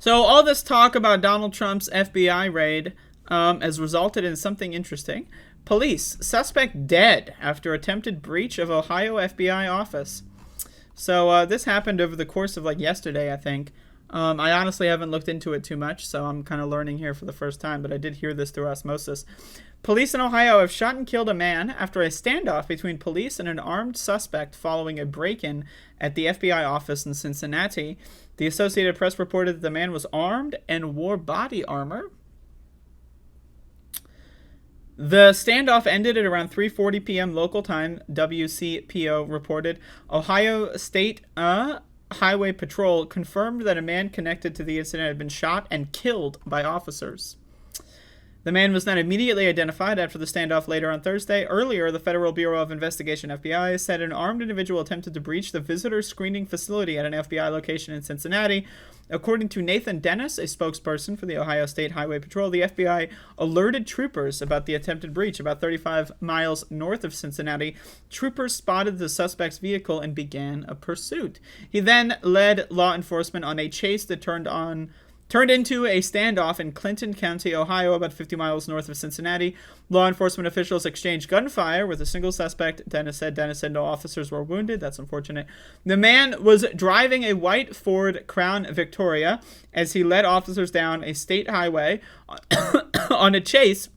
So all this talk about Donald Trump's FBI raid has resulted in something interesting. Police, suspect dead after attempted breach of Ohio FBI office. So this happened over the course of like yesterday, I think. I honestly haven't looked into it too much, so I'm kind of learning here for the first time, but I did hear this through osmosis. Police in Ohio have shot and killed a man after a standoff between police and an armed suspect following a break-in at the FBI office in Cincinnati. The Associated Press reported that the man was armed and wore body armor. The standoff ended at around 3:40 p.m. local time, WCPO reported. Ohio State Highway Patrol confirmed that a man connected to the incident had been shot and killed by officers. The man was not immediately identified after the standoff later on Thursday. Earlier, the Federal Bureau of Investigation, FBI, said an armed individual attempted to breach the visitor screening facility at an FBI location in Cincinnati. According to Nathan Dennis, a spokesperson for the Ohio State Highway Patrol, the FBI alerted troopers about the attempted breach about 35 miles north of Cincinnati. Troopers spotted the suspect's vehicle and began a pursuit. He then led law enforcement on a chase that turned into a standoff in Clinton County, Ohio, about 50 miles north of Cincinnati. Law enforcement officials exchanged gunfire with a single suspect. Dennis said no officers were wounded. That's unfortunate. The man was driving a white Ford Crown Victoria as he led officers down a state highway on a chase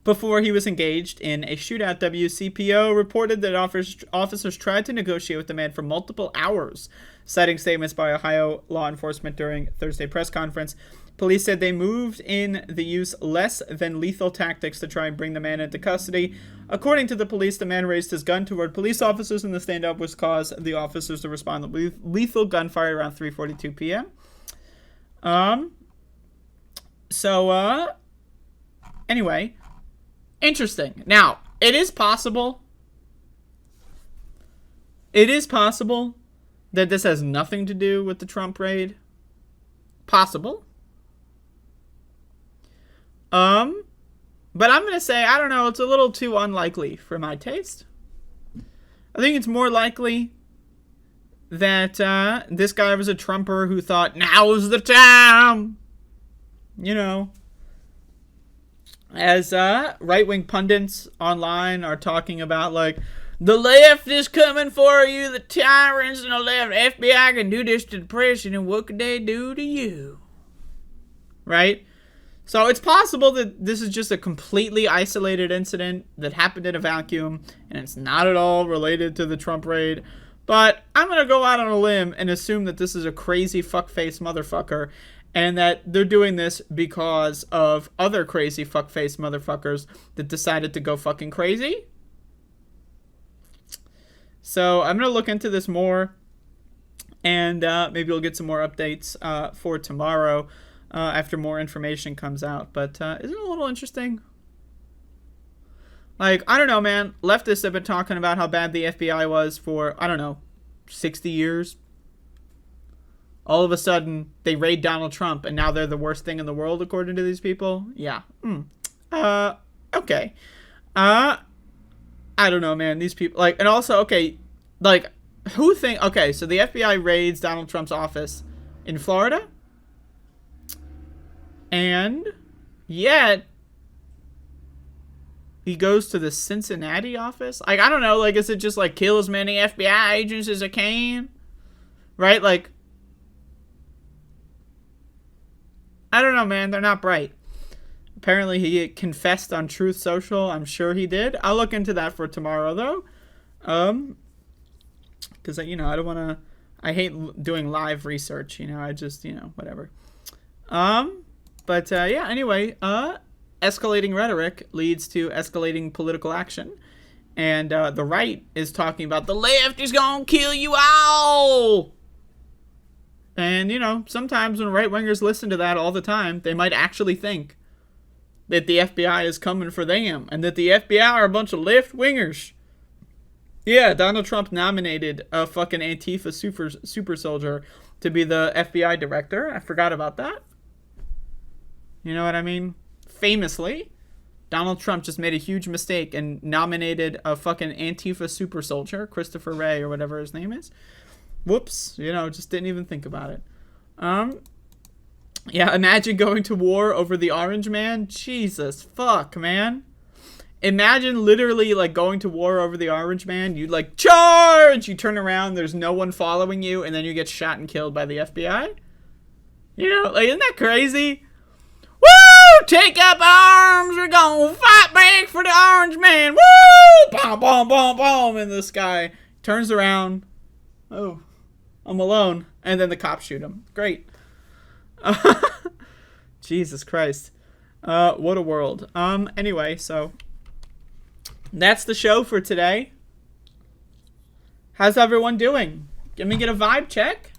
before he was engaged in a shootout. WCPO reported that officers tried to negotiate with the man for multiple hours, citing statements by Ohio law enforcement during Thursday press conference. Police said they moved in the use less than lethal tactics to try and bring the man into custody. According to the police, the man raised his gun toward police officers, and the standoff was caused the officers to respond with lethal gunfire around 3:42 p.m. Anyway, interesting. Now, it is possible that this has nothing to do with the Trump raid. Possible. But I'm going to say, I don't know, it's a little too unlikely for my taste. I think it's more likely that this guy was a Trumper who thought, now's the time. You know, as right-wing pundits online are talking about, like, the left is coming for you, the tyrants in the left, FBI can do this to the president, and what could they do to you? Right? So it's possible that this is just a completely isolated incident that happened in a vacuum, and it's not at all related to the Trump raid. But I'm going to go out on a limb and assume that this is a crazy fuckface motherfucker, and that they're doing this because of other crazy fuckface motherfuckers that decided to go fucking crazy. So I'm going to look into this more, and maybe we'll get some more updates for tomorrow after more information comes out. But isn't it a little interesting? Like, I don't know, man. Leftists have been talking about how bad the FBI was for, I don't know, 60 years. All of a sudden, they raid Donald Trump, and now they're the worst thing in the world, according to these people? Yeah. Okay. I don't know, man. These people, like, and also, okay, like, okay, so the FBI raids Donald Trump's office in Florida, and yet he goes to the Cincinnati office? Like, I don't know, like, is it just, like, kill as many FBI agents as it can? Right? Like, I don't know, man. They're not bright. Apparently, he confessed on Truth Social. I'm sure he did. I'll look into that for tomorrow, though. Because, you know, I don't want to... I hate doing live research, you know. I just, you know, whatever. Yeah, anyway. Escalating rhetoric leads to escalating political action. And the right is talking about the left is going to kill you all. And, you know, sometimes when right-wingers listen to that all the time, they might actually think that the FBI is coming for them, and that the FBI are a bunch of left-wingers. Yeah, Donald Trump nominated a fucking Antifa super soldier to be the FBI director. I forgot about that. You know what I mean? Famously, Donald Trump just made a huge mistake and nominated a fucking Antifa super soldier, Christopher Wray or whatever his name is. Whoops, you know, just didn't even think about it. Yeah, imagine going to war over the Orange Man. Jesus fuck, man. Imagine literally like going to war over the Orange Man. You like charge. You turn around. There's no one following you, and then you get shot and killed by the FBI. You know, like isn't that crazy? Woo! Take up arms. We're gonna fight back for the Orange Man. Woo! Boom, boom, boom, boom in the sky. Turns around. Oh, I'm alone, and then the cops shoot him. Great. Jesus Christ. What a world. Anyway, so that's the show for today. How's everyone doing? Let me get a vibe check.